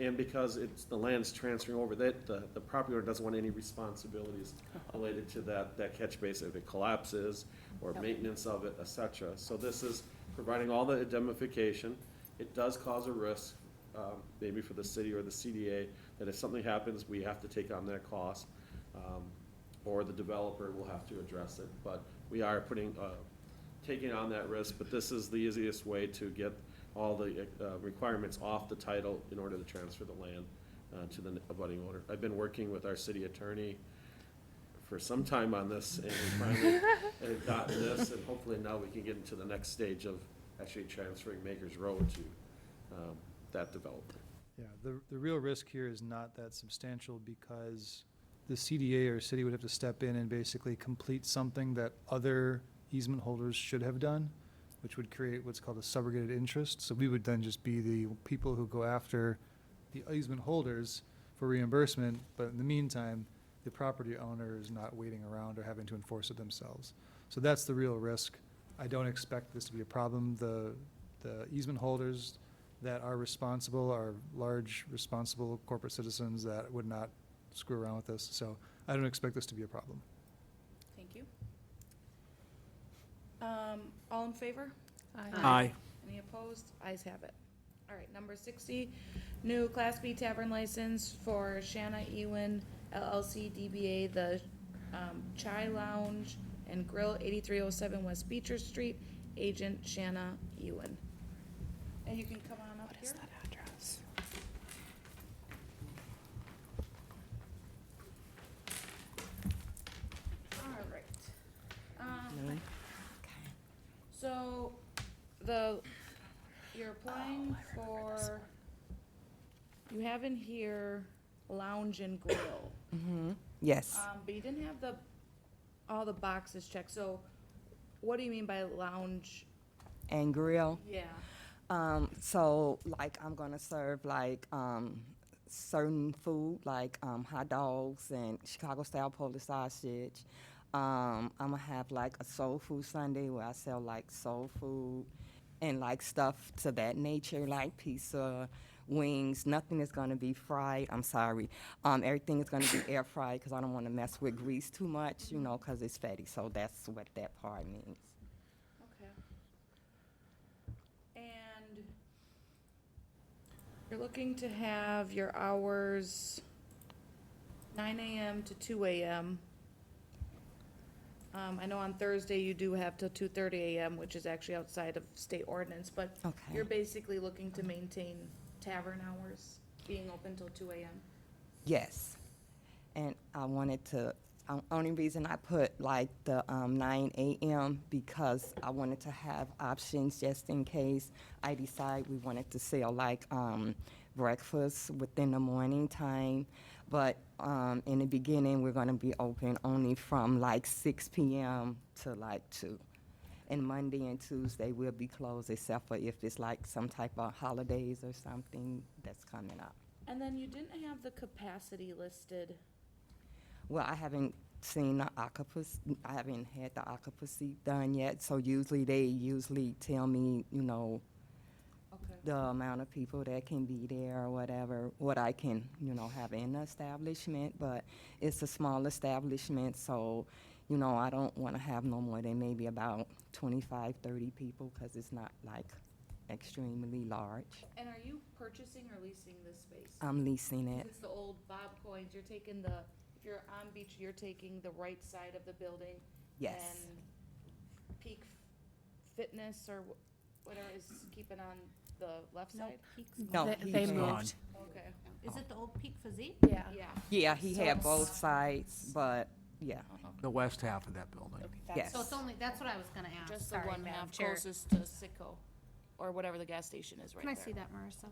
And because it's, the land's transferring over, that, the property owner doesn't want any responsibilities related to that catch basin if it collapses, or maintenance of it, et cetera. So this is providing all the indemnification. It does cause a risk, maybe for the city or the CDA, that if something happens, we have to take on that cost, or the developer will have to address it. But we are taking on that risk, but this is the easiest way to get all the requirements off the title in order to transfer the land to the abutting owner. I've been working with our city attorney for some time on this, and we finally have gotten this, and hopefully now we can get into the next stage of actually transferring Makers Road to that developer. Yeah, the real risk here is not that substantial because the CDA or city would have to step in and basically complete something that other easement holders should have done, which would create what's called a subrogated interest. So we would then just be the people who go after the easement holders for reimbursement, but in the meantime, the property owner is not waiting around or having to enforce it themselves. So that's the real risk. I don't expect this to be a problem. The easement holders that are responsible are large, responsible corporate citizens that would not screw around with this. So I don't expect this to be a problem. Thank you. All in favor? Aye. Any opposed? Ayes have it. All right, number 60, new Class B tavern license for Shanna Ewan LLC DBA The Chai Lounge and Grill, 8307 West Beecher Street, agent Shanna Ewan. And you can come on up here. address? All right. So, you're applying for, you have in here lounge and grill. Yes, But you didn't have all the boxes checked, so what do you mean by lounge? and grill. Yeah. So like I'm gonna serve like certain food like hot dogs and Chicago style Polish sausage. I'm gonna have like a soul food Sunday where I sell like soul food and like stuff to that nature, like pizza, wings. Nothing is gonna be fried. I'm sorry. Everything is gonna be air fried because I don't want to mess with grease too much, you know, because it's fatty. So that's what that part means. Okay. And you're looking to have your hours 9 a.m. to 2 a.m. I know on Thursday you do have till 2:30 a.m., which is actually outside of state ordinance, but Okay. you're basically looking to maintain tavern hours, being open till 2 a.m. Yes. And I wanted to, only reason I put like the 9 a.m. because I wanted to have options just in case I decide we wanted to sell like breakfast within the morning time. But in the beginning, we're gonna be open only from like 6 p.m. to like 2. And Monday and Tuesday will be closed except for if it's like some type of holidays or something that's coming up. And then you didn't have the capacity listed. Well, I haven't seen the occupancy, I haven't had the occupancy done yet, so they usually tell me, you know, Okay. the amount of people that can be there or whatever, what I can, you know, have in the establishment, but it's a small establishment, so, you know, I don't want to have no more than maybe about 25, 30 people, because it's not like extremely large. And are you purchasing or leasing this space? I'm leasing it. It's the old Bob Coins, you're taking if you're on beach, you're taking the right side of the building. Yes. And Peak Fitness or whatever is keeping on the left side? No, They he's gone. moved. Okay, Is it the old Peak Physique? Yeah. yeah. Yeah, he So had it's- both sides, but, yeah, The west half of that building. yes. So it's only, that's what I was gonna ask. Just the Sorry, one Madam half Chair. closest to Sitco, or whatever the gas station is right Can there. I see that, Marissa?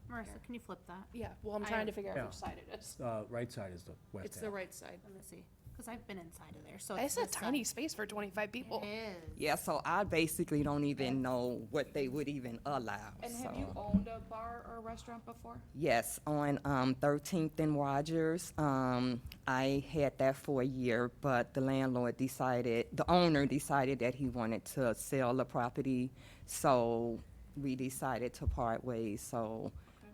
Marissa, can you flip that? Yeah, well, I'm I trying am- to figure Yeah. out which side it is. Right side is the west It's the right side. Let me see, because I've been inside of there, so It's a this side. tiny space for 25 people. It is. Yeah, so I basically don't even know what they would even allow, And so. have you owned a bar or a restaurant before? Yes, on 13th and Rogers. I had that for a year, but the owner decided that he wanted to sell the property, so we decided to part ways. So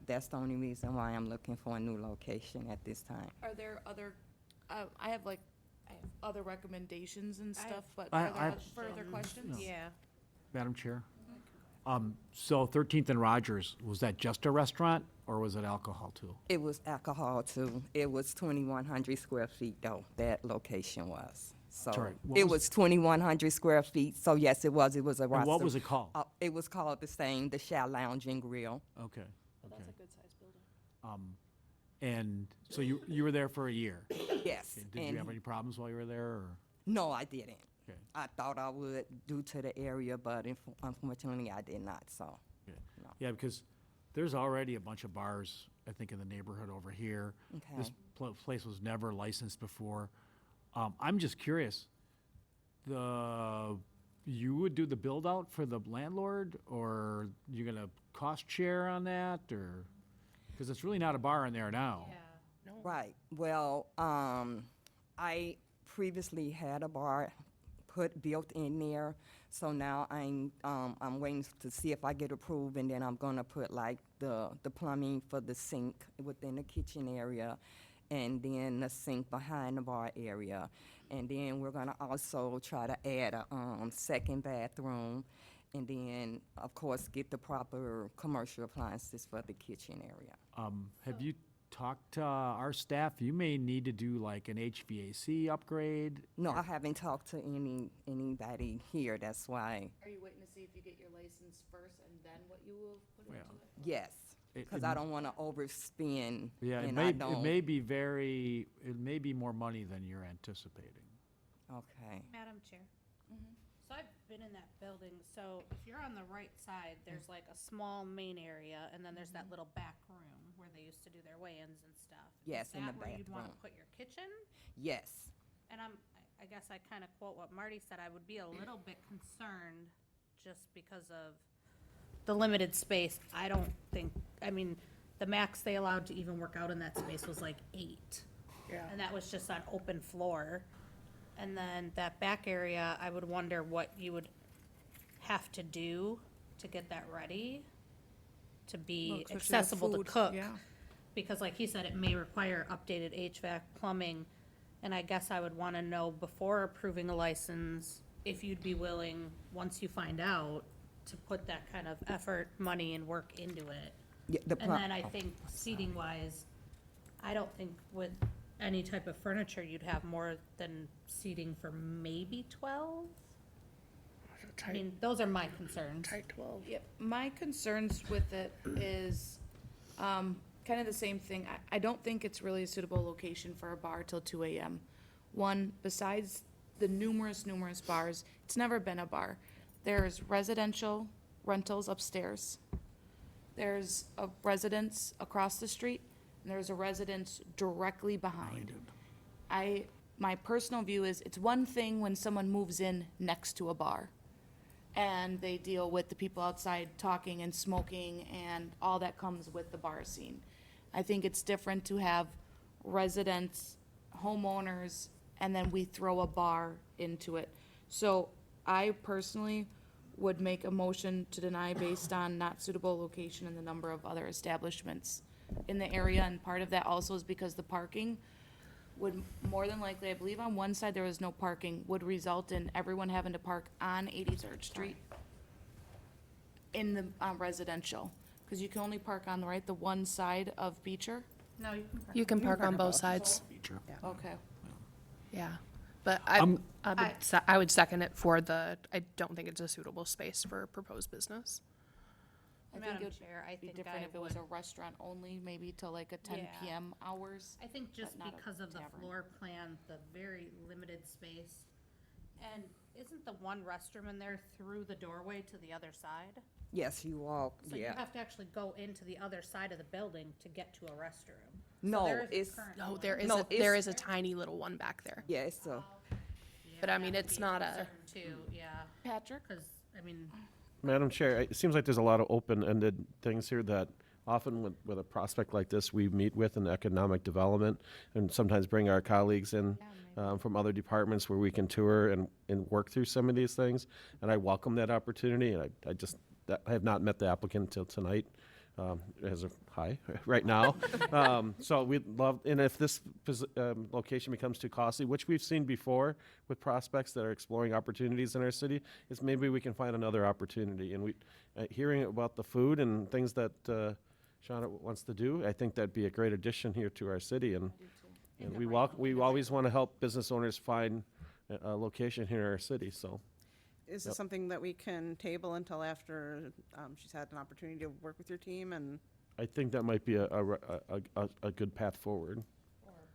that's the only reason why I'm looking for a new location at this time. Are there other, I have other recommendations and stuff, but I- are there I- further questions? Yeah. Madam Chair? So 13th and Rogers, was that just a restaurant, or was it alcohol too? It was alcohol too. It was 2,100 square feet though, that location was. So Sorry, what it was- was 2,100 square feet, so yes, it was a And restaurant. what was it called? It was called the same, the Shell Lounge and Grill. Okay, okay. That's a good-sized building. And so you were there for a year? Yes. Did you and have any problems while you were there, or? No, I didn't. Okay. I thought I would due to the area, but unfortunately I did not, so. Okay. No. Yeah, because there's already a bunch of bars, I think, in the neighborhood over here. This Okay. place was never licensed before. I'm just curious, you would do the build-out for the landlord, or you gonna cost share on that, or? Because it's really not a bar in there now. Right. Well, I previously had a bar built in there, so now I'm waiting to see if I get approved, and then I'm gonna put like the plumbing for the sink within the kitchen area, and then the sink behind the bar area, and then we're gonna also try to add a second bathroom, and then of course get the proper commercial appliances for the kitchen area. Have you talked to our staff? You may need to do like an HVAC upgrade. No, I haven't talked to anybody here. That's why. Are you waiting to see if you get your license first and then what you will put Yeah. into it? Yes, because I don't want to overspend. Yeah, and I it don't. may be more money than you're anticipating. Okay. Madam Chair. So I've been in that building, so if you're on the right side, there's like a small main area, and then there's that little back room where they used to do their weigh-ins and stuff. Yes, in the Is that where you'd want to bathroom. put your kitchen? Yes. And I guess I kind of quote what Marty said, I would be a little bit concerned just because of the limited space. I don't think, I mean, the max they allowed to even work out in that space was like 8. Yeah. And that was just on open floor. And then that back area, I would wonder what you would have to do to get that ready to be accessible to cook. Because like he said, it may require updated HVAC, plumbing, and I guess I would wanna know before approving a license, if you'd be willing, once you find out, to put that kind of effort, money, and work into it. Yeah, And then I think seating wise, I don't think with any type of furniture, you'd have more than seating for maybe 12? I mean, those are my concerns. Tight 12. Yep, my concerns with it is, kind of the same thing. I don't think it's really a suitable location for a bar till 2 a.m. One, besides the numerous bars, it's never been a bar. There's residential rentals upstairs. There's a residence across the street, and there's a residence directly behind. My personal view is, it's one thing when someone moves in next to a bar, and they deal with the people outside talking and smoking and all that comes with the bar scene. I think it's different to have residents, homeowners, and then we throw a bar into it. So I personally would make a motion to deny based on not suitable location and the number of other establishments in the area, and part of that also is because the parking would more than likely, I believe on one side there was no parking, would result in everyone having to park on 83rd Street in the residential, because you can only park on the one side of Beecher. No, you can. You can park on both sides. Feature. Okay. Yeah. But I'm- I would second it for I don't think it's a suitable space for a proposed business. I think Madam it would Chair, I be think different I if it was would, a restaurant only, maybe till like a 10 Yeah. PM hours. I think just but not a because of the tavern. floor plan, the very limited space. And isn't the one restroom in there through the doorway to the other side? Yes, you walk, So you yeah. have to actually go into the other side of the building to get to a restroom. So No, there is a it's, current No, one. there is No, there it's- is a tiny little one back there. yeah, it's a, But I mean, That would it's be not a- concern Too, yeah, Patrick? because, I mean, Madam Chair, it seems like there's a lot of open-ended things here that often with a prospect like this, we meet with in economic development and sometimes bring our colleagues in from other departments where we can tour and work through some of these things. And I welcome that opportunity. And I have not met the applicant until tonight. as of high right now. So we'd love, and if this location becomes too costly, which we've seen before with prospects that are exploring opportunities in our city, is maybe we can find another opportunity. And hearing about the food and things that Shauna wants to do, I think that'd be a great addition here to our city. And we always want to help business owners find a location here in our city, so. Is this something that we can table until after she's had an opportunity to work with your team and? I think that might be a good path forward.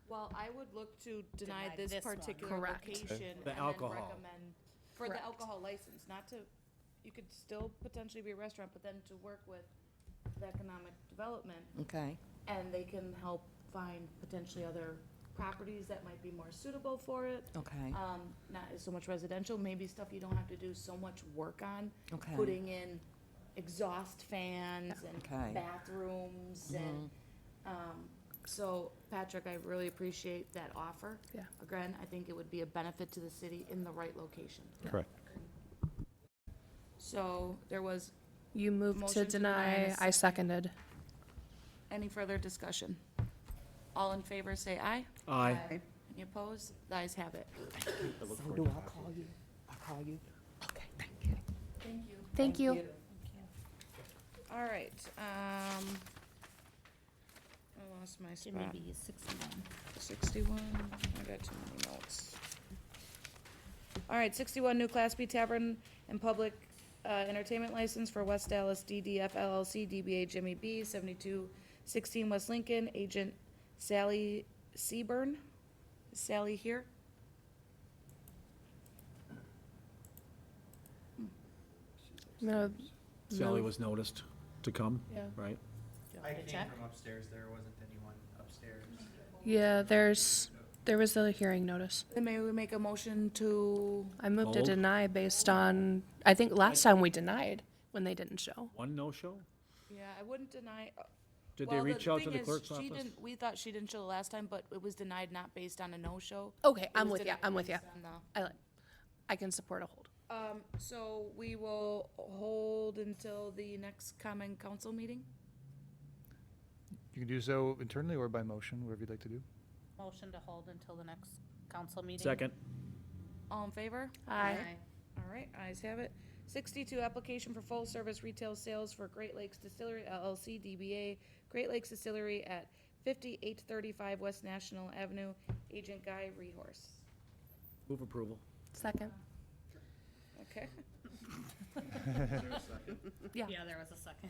Well, I would look to deny Deny this this one. particular Correct. location. The and then alcohol. recommend for the Correct. alcohol license, not to, you could still potentially be a restaurant, but then to work with the economic development, Okay, and they can help find potentially other properties that might be more suitable for it. okay, Not so much residential, maybe stuff you don't have to do so much work on. okay. Putting in exhaust fans and Okay. bathrooms and, so Patrick, I really appreciate that offer. Yeah. Again, I think it would be a benefit to the city in the right location. Correct. So there was You moved to Motion to deny deny, and a I seconded. any further discussion? All in favor, say aye. Aye. Any opposed? The ayes have it. So do I call you? I call you? Okay, thank you. Thank you. Thank you. All right, I lost my Jimmy spot. B, 61. 61, I got too many notes. All right, 61, new Class B Tavern and Public Entertainment License for West Dallas DDF LLC, DBA Jimmy B, 7216 West Lincoln, Agent Sally Seaburn. Is Sally here? I'm gonna Sally move- was noticed to come, Yeah. right? I to check? from upstairs, there wasn't anyone upstairs. Yeah, there was the hearing notice. Then may we make a motion to, I moved to Hold. deny based on, I think last time we denied when they didn't show. One no-show? yeah, I wouldn't deny. Did they well, reach out to thing the is, clerk's she office? didn't- We thought she didn't show the last time, but it was denied not based on a no-show. Okay, It I'm was with you, denied I'm with you. based on the- I can support a hold. So we will hold until the next common council meeting? You can do so internally or by motion, whatever you'd like to do. Motion to hold until the next council meeting. Second. All in favor? Aye. All right, ayes have it. 62, application for full-service retail sales for Great Lakes Distillery LLC, DBA Great Lakes Distillery at 5835 West National Avenue, Agent Guy Rehorse. Move approval. Second. Okay, Yeah. Yeah, there was a second.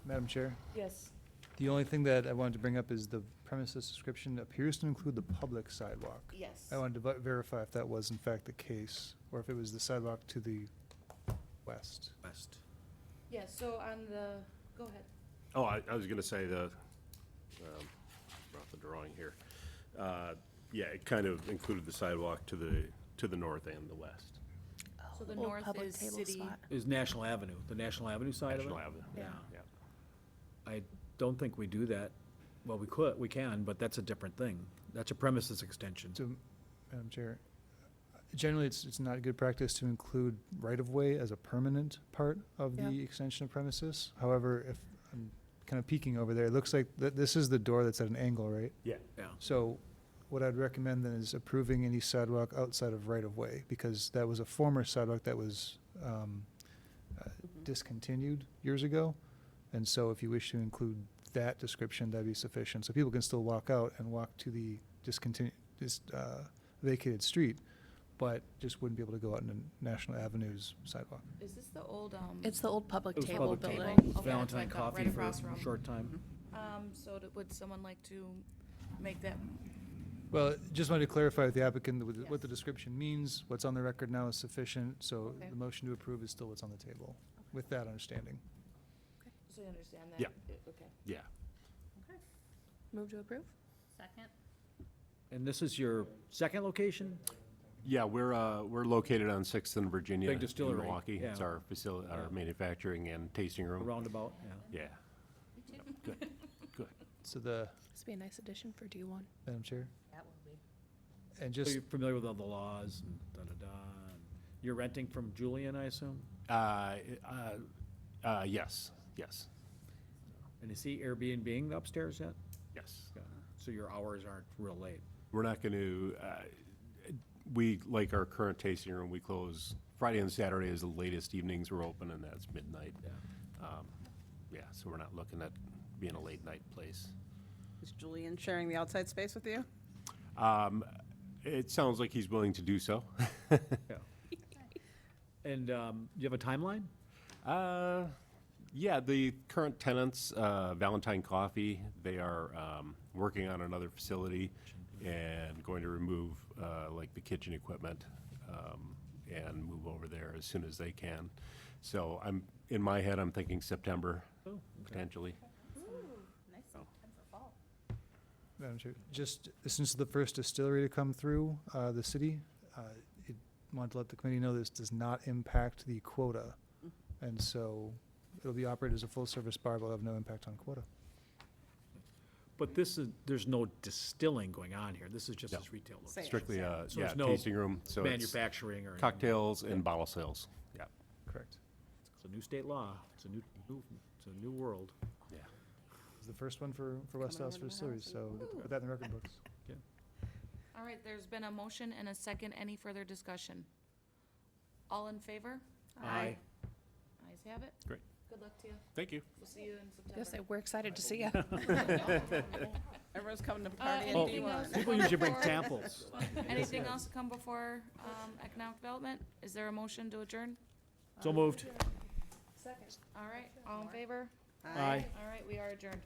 Madam Chair, yes. the only thing that I wanted to bring up is the premises description appears to include the public sidewalk. Yes. I wanted to verify if that was in fact the case, or if it was the sidewalk to the west. West. Yes, so on the, go ahead. Oh, I was gonna say brought the drawing here. Yeah, it kind of included the sidewalk to the north and the west. So the Old north public is table city. spot. Is National Avenue, the National Avenue side of it? National Avenue. Yeah. Yeah. I don't think we do that. Well, we can, but that's a different thing. That's a premises extension. So, Madam Chair, generally, it's not good practice to include right-of-way as a permanent part of the Yeah. extension of premises. However, if I'm kind of peeking over there, it looks like this is the door that's at an angle, right? Yeah. Yeah. So what I'd recommend then is approving any sidewalk outside of right-of-way, because that was a former sidewalk that was discontinued years ago. And so if you wish to include that description, that'd be sufficient. So people can still walk out and walk to the vacated street, but just wouldn't be able to go out into National Avenue's sidewalk. Is this the old, It's the old public It was table public building. table. Okay, that's Valentine what I thought, Coffee right for across from. a short time. So would someone like to make that? Well, just wanted to clarify with the applicant what Yes. the description means. What's on the record now is sufficient, so Okay. the motion to approve is still what's on the table, with that understanding. So you understand that? Yeah. Okay. Yeah. Move to approve? Second? And this is your second location? Yeah, we're located on Sixth and Virginia. Big distillery, In Milwaukee. It's yeah. our facility, our Yeah. manufacturing and tasting A room. roundabout, yeah. Yeah. Good, good. So the, This would be a nice addition for D1. Madam Chair, That will be. and So just, you're familiar with all the laws and da-da-da. and You're renting from Julian, I assume? Yes, yes. And is he Airbnb-ing the upstairs yet? Yes. Yeah. So your hours aren't real late? We're not going to, we, like our current tasting room, we close Friday and Saturday is the latest evenings we're open, and that's midnight. Yeah. Yeah, so we're not looking at being a late night place. Is Julian sharing the outside space with you? It sounds like he's willing to do so. Yeah. And do you have a timeline? Yeah, the current tenants, Valentine Coffee, they are working on another facility and going to remove like the kitchen equipment and move over there as soon as they can. So in my head, I'm thinking September, potentially. Madam Chair, just since the first distillery to come through the city, want to let the committee know this does not impact the quota. And so it'll be operated as a full-service bar, but will have no impact on quota. But there's no distilling going on here. This is just No. his retail location. Same. Strictly, So yeah, there's no tasting room, so it's Manufacturing or anything. cocktails and bottle sales. Yeah. Correct. It's a new state law. It's a new world. Yeah. It's the first one for West Coming over Allis to my Distilleries, house. so put that in the record books. All right, there's been a motion and a second. Any further discussion? All in favor? Aye. Ayes have it. Great. Good luck to you. Thank you. We'll see you in September. Yes, we're excited to see you. Everyone's coming to party in anything else? D1. People usually bring samples. Anything else come before economic development? Is there a motion to adjourn? So moved. All right, all in favor? Aye. All right, we are adjourned.